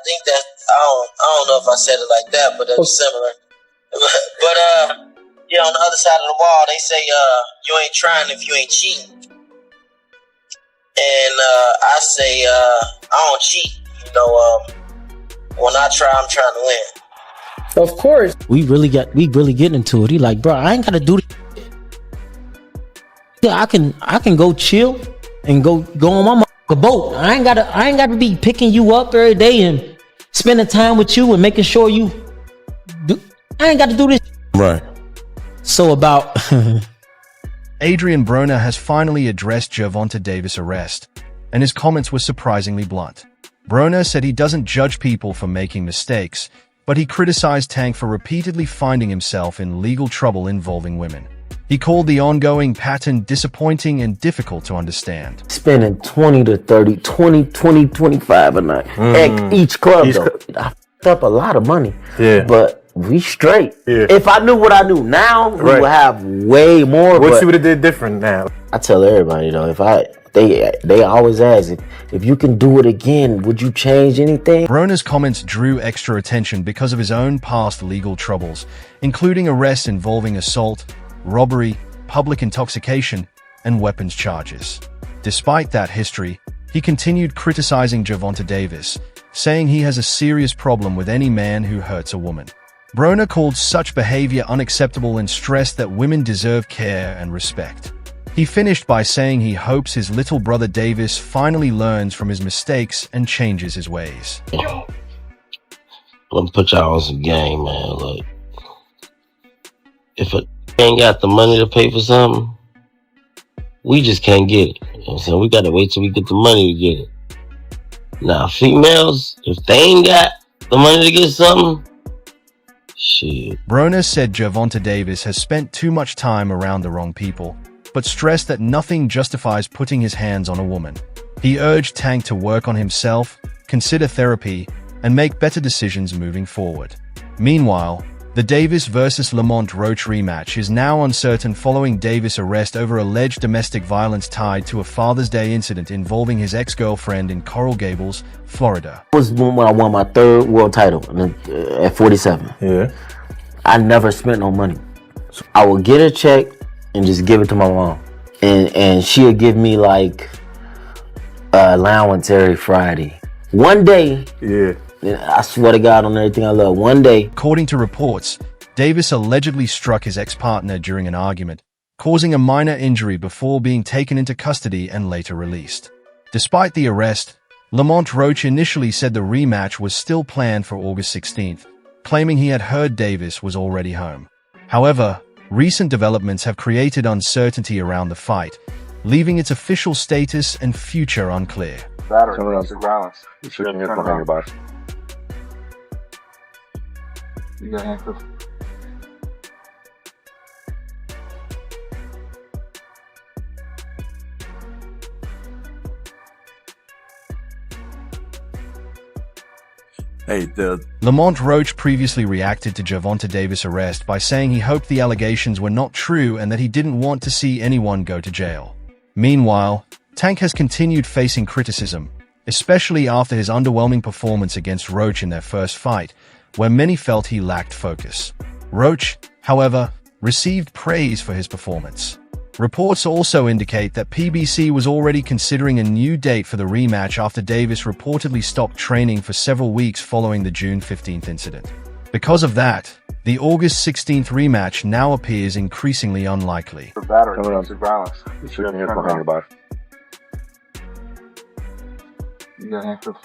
think that I don't know if I said it like that, but that's similar. But yeah, on the other side of the wall, they say you ain't trying if you ain't cheating, and I say I don't cheat. You know, when I try, I'm trying to win. Of course, we really getting into it. He like, bro, I ain't gotta do this. Yeah, I can go chill and go on my boat. I ain't gotta be picking you up every day and spending time with you and making sure you do. I ain't gotta do this. Right. So about Adrien Broner has finally addressed Gervonta Davis' arrest, and his comments were surprisingly blunt. Broner said he doesn't judge people for making mistakes, but he criticized Tank for repeatedly finding himself in legal trouble involving women. He called the ongoing pattern disappointing and difficult to understand. Spending 20 to 30, 20, 25 a night at each club, though. I f***ed up a lot of money, but we straight. Yeah. If I knew what I knew now, we would have way more. What you would have did different now? I tell everybody, though, they always ask, if you can do it again, would you change anything? Broner's comments drew extra attention because of his own past legal troubles, including arrests involving assault, robbery, public intoxication, and weapons charges. Despite that history, he continued criticizing Gervonta Davis, saying he has a serious problem with any man who hurts a woman. Broner called such behavior unacceptable and stressed that women deserve care and respect. He finished by saying he hopes his little brother Davis finally learns from his mistakes and changes his ways. Let me put y'all on some game, man. Like, if a ain't got the money to pay for something, we just can't get it. You know what I'm saying? We gotta wait till we get the money to get it. Now, females, if they ain't got the money to get something, shit. Broner said Gervonta Davis has spent too much time around the wrong people, but stressed that nothing justifies putting his hands on a woman. He urged Tank to work on himself, consider therapy, and make better decisions moving forward. Meanwhile, the Davis vs. Lamont Roach rematch is now uncertain following Davis' arrest over alleged domestic violence tied to a Father's Day incident involving his ex-girlfriend in Coral Gables, Florida. It was when I won my third world title at 47. Yeah. I never spent no money. So I would get a check and just give it to my mom. And she'll give me like allowance every Friday. One day, I swear to God on everything I love, one day. According to reports, Davis allegedly struck his ex-partner during an argument, causing a minor injury before being taken into custody and later released. Despite the arrest, Lamont Roach initially said the rematch was still planned for August 16th, claiming he had heard Davis was already home. However, recent developments have created uncertainty around the fight, leaving its official status and future unclear. Battery, domestic violence. You shouldn't hear from anybody. You got handcuffs? Lamont Roach previously reacted to Gervonta Davis' arrest by saying he hoped the allegations were not true and that he didn't want to see anyone go to jail. Meanwhile, Tank has continued facing criticism, especially after his underwhelming performance against Roach in their first fight, where many felt he lacked focus. Roach, however, received praise for his performance. Reports also indicate that PBC was already considering a new date for the rematch after Davis reportedly stopped training for several weeks following the June 15th incident. Because of that, the August 16th rematch now appears increasingly unlikely. For battery, domestic violence. You shouldn't hear from anybody. You got handcuffs?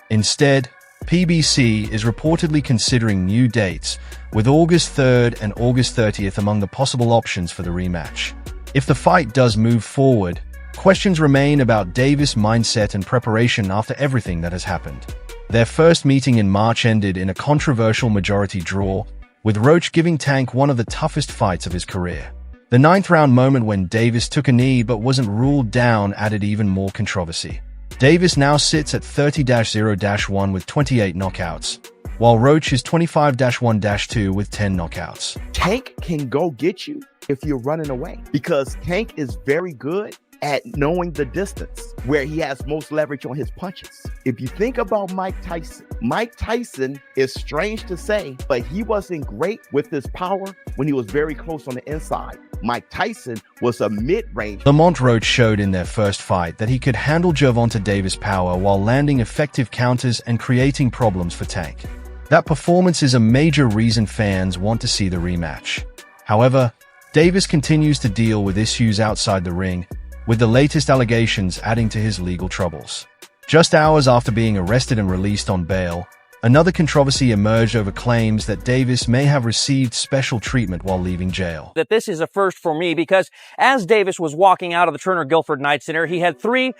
Instead, PBC is reportedly considering new dates, with August 3rd and August 30th among the possible options for the rematch. If the fight does move forward, questions remain about Davis' mindset and preparation after everything that has happened. Their first meeting in March ended in a controversial majority draw, with Roach giving Tank one of the toughest fights of his career. The ninth-round moment when Davis took a knee but wasn't ruled down added even more controversy. Davis now sits at 30-0-1 with 28 knockouts, while Roach is 25-1-2 with 10 knockouts. Tank can go get you if you're running away, because Tank is very good at knowing the distance where he has most leverage on his punches. If you think about Mike Tyson is strange to say, but he wasn't great with his power when he was very close on the inside. Mike Tyson was a mid-range. Lamont Roach showed in their first fight that he could handle Gervonta Davis' power while landing effective counters and creating problems for Tank. That performance is a major reason fans want to see the rematch. However, Davis continues to deal with issues outside the ring, with the latest allegations adding to his legal troubles. Just hours after being arrested and released on bail, another controversy emerged over claims that Davis may have received special treatment while leaving jail. That this is a first for me because as Davis was walking out of the Turner Guilford Night Center, he had 3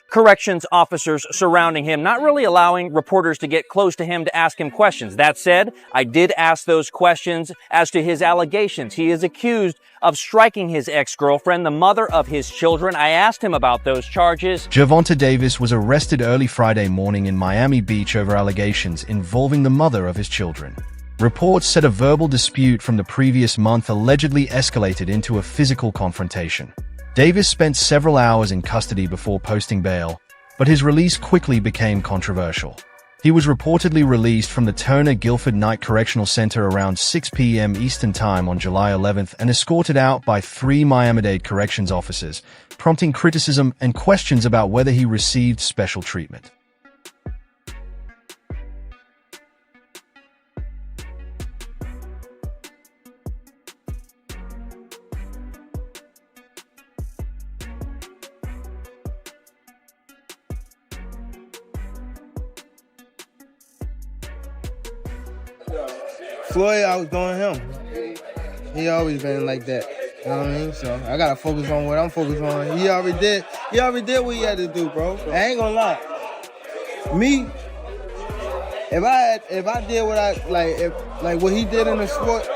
corrections officers surrounding him, not really allowing reporters to get close to him to ask him questions. That said, I did ask those questions as to his allegations. He is accused of striking his ex-girlfriend, the mother of his children. I asked him about those charges. Gervonta Davis was arrested early Friday morning in Miami Beach over allegations involving the mother of his children. Reports said a verbal dispute from the previous month allegedly escalated into a physical confrontation. Davis spent several hours in custody before posting bail, but his release quickly became controversial. He was reportedly released from the Turner Guilford Night Correctional Center around 6 p.m. Eastern Time on July 11th and escorted out by 3 Miami-Dade corrections officers, prompting criticism and questions about whether he received special treatment. Floyd, I was doing him. He always been like that. You know what I mean? So I gotta focus on what I'm focused on. He already did what he had to do, bro. I ain't gonna lie. Me, if I did what I like what he did in the sport,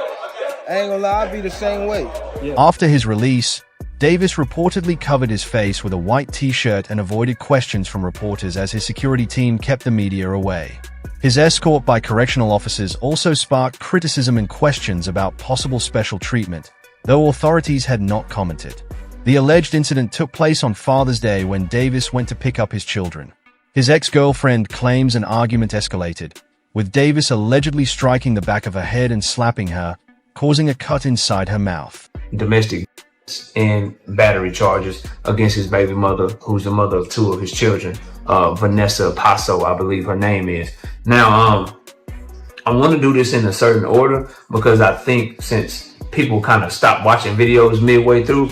I ain't gonna lie, I'd be the same way. Yeah. After his release, Davis reportedly covered his face with a white t-shirt and avoided questions from reporters as his security team kept the media away. His escort by correctional officers also sparked criticism and questions about possible special treatment, though authorities had not commented. The alleged incident took place on Father's Day when Davis went to pick up his children. His ex-girlfriend claims an argument escalated, with Davis allegedly striking the back of her head and slapping her, causing a cut inside her mouth. Domestic and battery charges against his baby mother, who's the mother of 2 of his children, Vanessa Paso, I believe her name is. Now, I want to do this in a certain order because I think since people kind of stopped watching videos midway through,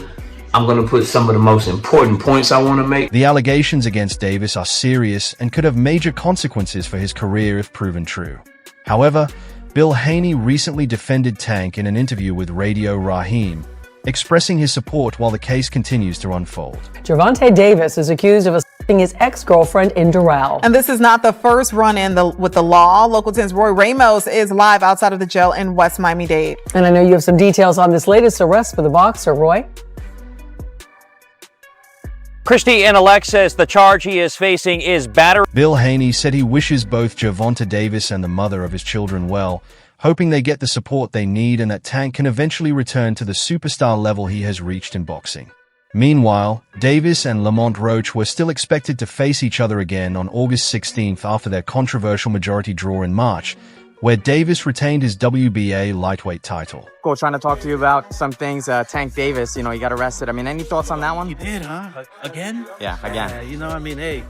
I'm going to put some of the most important points I want to make. The allegations against Davis are serious and could have major consequences for his career if proven true. However, Bill Haney recently defended Tank in an interview with Radio Raheem, expressing his support while the case continues to unfold. Gervonta Davis is accused of assaulting his ex-girlfriend in Doral. And this is not the first run-in with the law. Local 10's Roy Ramos is live outside of the jail in West Miami-Dade. And I know you have some details on this latest arrest for the boxer, Roy. Christy Inelec says the charge he is facing is battery. Bill Haney said he wishes both Gervonta Davis and the mother of his children well, hoping they get the support they need and that Tank can eventually return to the superstar level he has reached in boxing. Meanwhile, Davis and Lamont Roach were still expected to face each other again on August 16th after their controversial majority draw in March, where Davis retained his WBA lightweight title. Cool, trying to talk to you about some things. Tank Davis, he got arrested. I mean, any thoughts on that one? You did, huh? Again? Yeah, again. Hey,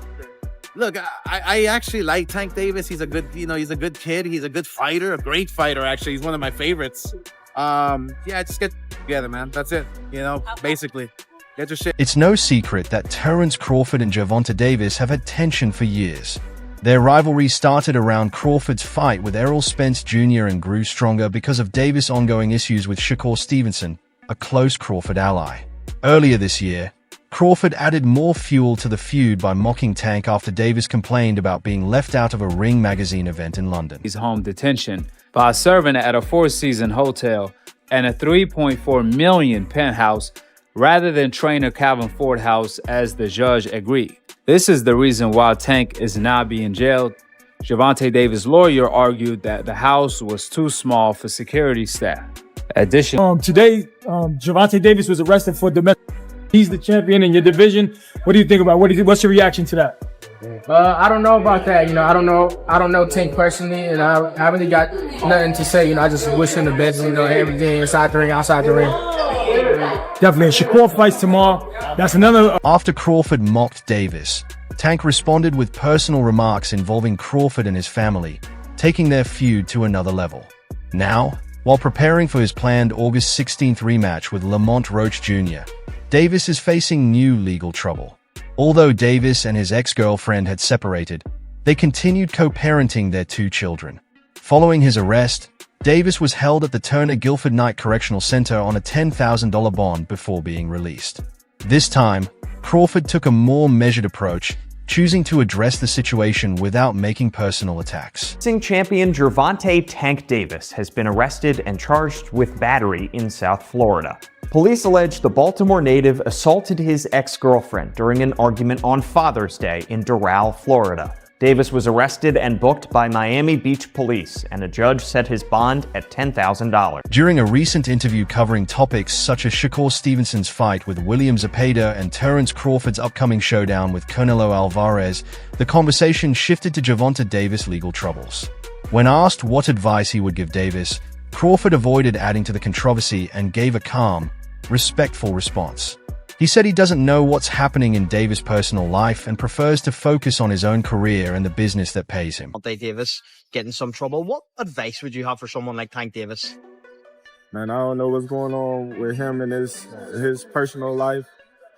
look, I actually like Tank Davis. He's a good, he's a good kid. He's a good fighter, a great fighter, actually. He's one of my favorites. Just get together, man. That's it, basically. Get your shit. It's no secret that Terrence Crawford and Gervonta Davis have had tension for years. Their rivalry started around Crawford's fight with Errol Spence Jr. and grew stronger because of Davis' ongoing issues with Shakur Stevenson, a close Crawford ally. Earlier this year, Crawford added more fuel to the feud by mocking Tank after Davis complained about being left out of a Ring magazine event in London. He's home detention by serving at a four-season hotel and a $3.4 million penthouse rather than trainer Calvin Ford house as the judge agreed. This is the reason why Tank is not being jailed. Gervonta Davis' lawyer argued that the house was too small for security staff. Additionally, Today, Gervonta Davis was arrested for domestic. He's the champion in your division. What do you think about what's your reaction to that? I don't know about that. I don't know Tank personally, and I really got nothing to say. I just wish him the best. Everything inside the ring, outside the ring. Definitely. Shakur fights tomorrow. That's another. After Crawford mocked Davis, Tank responded with personal remarks involving Crawford and his family, taking their feud to another level. Now, while preparing for his planned August 16th rematch with Lamont Roach Jr., Davis is facing new legal trouble. Although Davis and his ex-girlfriend had separated, they continued co-parenting their 2 children. Following his arrest, Davis was held at the Turner Guilford Knight Correctional Center on a $10,000 bond before being released. This time, Crawford took a more measured approach, choosing to address the situation without making personal attacks. Boxing champion Gervonta "Tank" Davis has been arrested and charged with battery in South Florida. Police allege the Baltimore native assaulted his ex-girlfriend during an argument on Father's Day in Doral, Florida. Davis was arrested and booked by Miami Beach police, and a judge set his bond at $10,000. During a recent interview covering topics such as Shakur Stevenson's fight with William Zepeda and Terence Crawford's upcoming showdown with Canelo Alvarez, the conversation shifted to Gervonta Davis' legal troubles. When asked what advice he would give Davis, Crawford avoided adding to the controversy and gave a calm, respectful response. He said he doesn't know what's happening in Davis' personal life and prefers to focus on his own career and the business that pays him. Davis get in some trouble. What advice would you have for someone like Tank Davis? Man, I don't know what's going on with him and his personal life.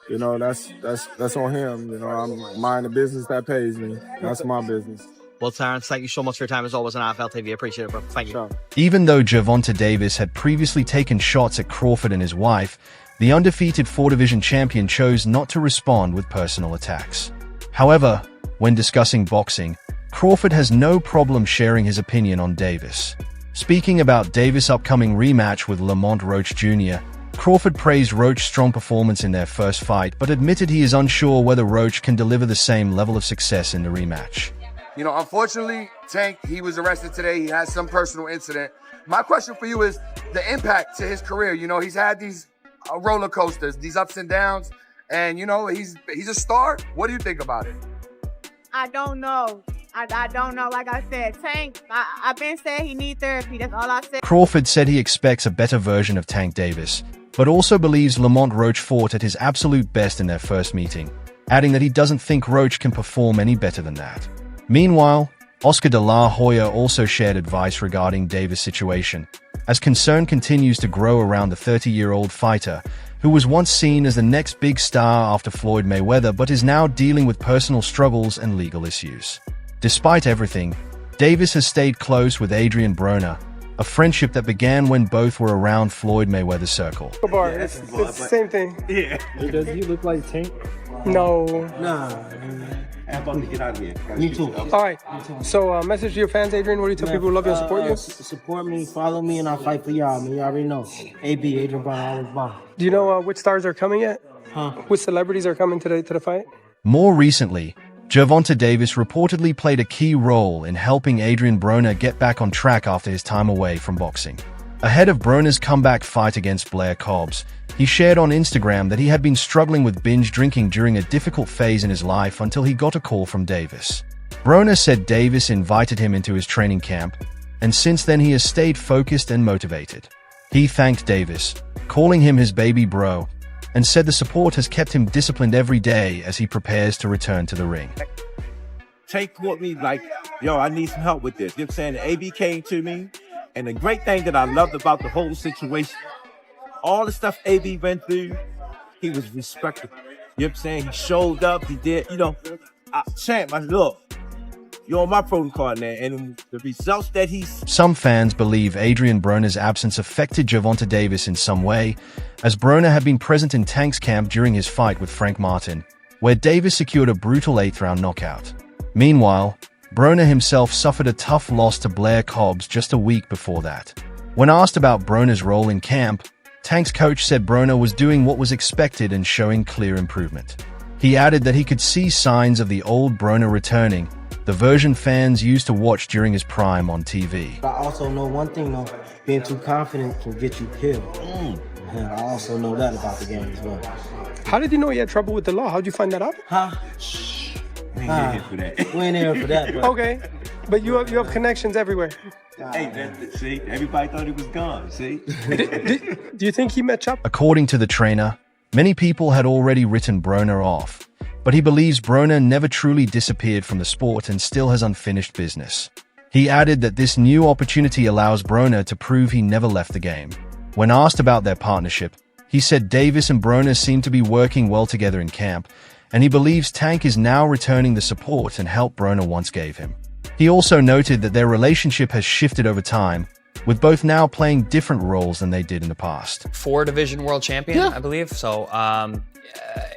That's on him. I'm mind the business that pays me. That's my business. Well, Terence, thank you so much for your time as always on AFL TV. I appreciate it, bro. Thank you. Even though Gervonta Davis had previously taken shots at Crawford and his wife, the undefeated 4-division champion chose not to respond with personal attacks. However, when discussing boxing, Crawford has no problem sharing his opinion on Davis. Speaking about Davis' upcoming rematch with Lamont Roach Jr., Crawford praised Roach's strong performance in their first fight, but admitted he is unsure whether Roach can deliver the same level of success in the rematch. Unfortunately, Tank, he was arrested today. He had some personal incident. My question for you is the impact to his career. He's had these roller coasters, these ups and downs, and he's a star. What do you think about it? I don't know. I don't know. Like I said, Tank, I've been saying he needs therapy. That's all I said. Crawford said he expects a better version of Tank Davis, but also believes Lamont Roach fought at his absolute best in their first meeting, adding that he doesn't think Roach can perform any better than that. Meanwhile, Oscar de la Hoya also shared advice regarding Davis' situation, as concern continues to grow around the 30-year-old fighter, who was once seen as the next big star after Floyd Mayweather but is now dealing with personal struggles and legal issues. Despite everything, Davis has stayed close with Adrien Broner, a friendship that began when both were around Floyd Mayweather's circle. It's the same thing. Yeah. Does he look like Tank? No. Nah. I'm about to get out of here. Me too. All right. So, message to your fans, Adrien. What do you tell people who love you and support you? Support me, follow me, and I'll fight for y'all. Man, you already know. AB, Adrien Broner, always bomb. Do you know which stars are coming yet? Huh? Which celebrities are coming today to the fight? More recently, Gervonta Davis reportedly played a key role in helping Adrien Broner get back on track after his time away from boxing. Ahead of Broner's comeback fight against Blair Cobbs, he shared on Instagram that he had been struggling with binge drinking during a difficult phase in his life until he got a call from Davis. Broner said Davis invited him into his training camp, and since then he has stayed focused and motivated. He thanked Davis, calling him his baby bro, and said the support has kept him disciplined every day as he prepares to return to the ring. Tank called me like, yo, I need some help with this. You know what I'm saying? The AB came to me, and the great thing that I loved about the whole situation, all the stuff AB went through, he was respectful. You know what I'm saying? He showed up, he did, champ, look, you're on my protocol now, and the results that he's... Some fans believe Adrien Broner's absence affected Gervonta Davis in some way, as Broner had been present in Tank's camp during his fight with Frank Martin, where Davis secured a brutal 8th-round knockout. Meanwhile, Broner himself suffered a tough loss to Blair Cobbs just a week before that. When asked about Broner's role in camp, Tank's coach said Broner was doing what was expected and showing clear improvement. He added that he could see signs of the old Broner returning, the version fans used to watch during his prime on TV. I also know one thing though, being too confident can get you killed. And I also know that about the game as well. How did you know he had trouble with the law? How'd you find that out? Huh? We ain't here for that. We ain't here for that. But Okay, but you have connections everywhere. Hey, see, everybody thought he was gone. See. Do you think he met Chop? According to the trainer, many people had already written Broner off, but he believes Broner never truly disappeared from the sport and still has unfinished business. He added that this new opportunity allows Broner to prove he never left the game. When asked about their partnership, he said Davis and Broner seem to be working well together in camp, and he believes Tank is now returning the support and help Broner once gave him. He also noted that their relationship has shifted over time, with both now playing different roles than they did in the past. 4-division world champion, I believe. So,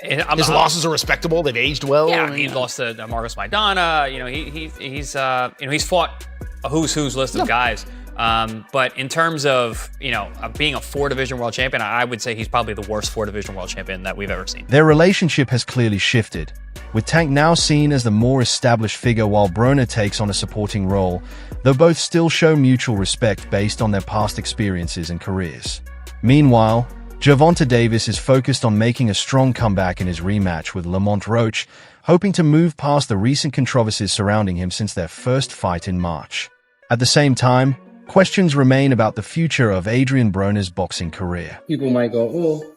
his losses are respectable. They've aged well. Yeah, he lost to Marcos Maidana. You know, he's fought a who's list of guys. But in terms of, being a 4-division world champion, I would say he's probably the worst 4-division world champion that we've ever seen. Their relationship has clearly shifted, with Tank now seen as the more established figure while Broner takes on a supporting role, though both still show mutual respect based on their past experiences and careers. Meanwhile, Gervonta Davis is focused on making a strong comeback in his rematch with Lamont Roach, hoping to move past the recent controversies surrounding him since their first fight in March. At the same time, questions remain about the future of Adrien Broner's boxing career. People might go, well,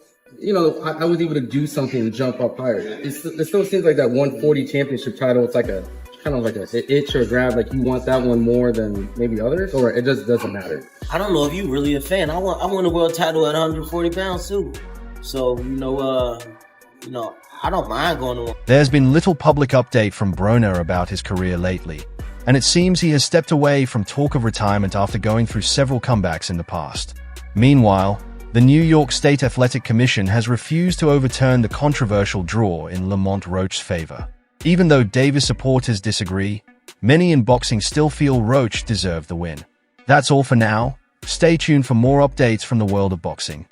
I was able to do something to jump up higher. It still seems like that 140 championship title, it's like a kind of like an itch or grab, like you want that one more than maybe others, or it just doesn't matter? I don't know if you really a fan. I won a world title at 140 pounds too. So, I don't mind going to. There's been little public update from Broner about his career lately, and it seems he has stepped away from talk of retirement after going through several comebacks in the past. Meanwhile, the New York State Athletic Commission has refused to overturn the controversial draw in Lamont Roach's favor. Even though Davis supporters disagree, many in boxing still feel Roach deserved the win. That's all for now. Stay tuned for more updates from the world of boxing.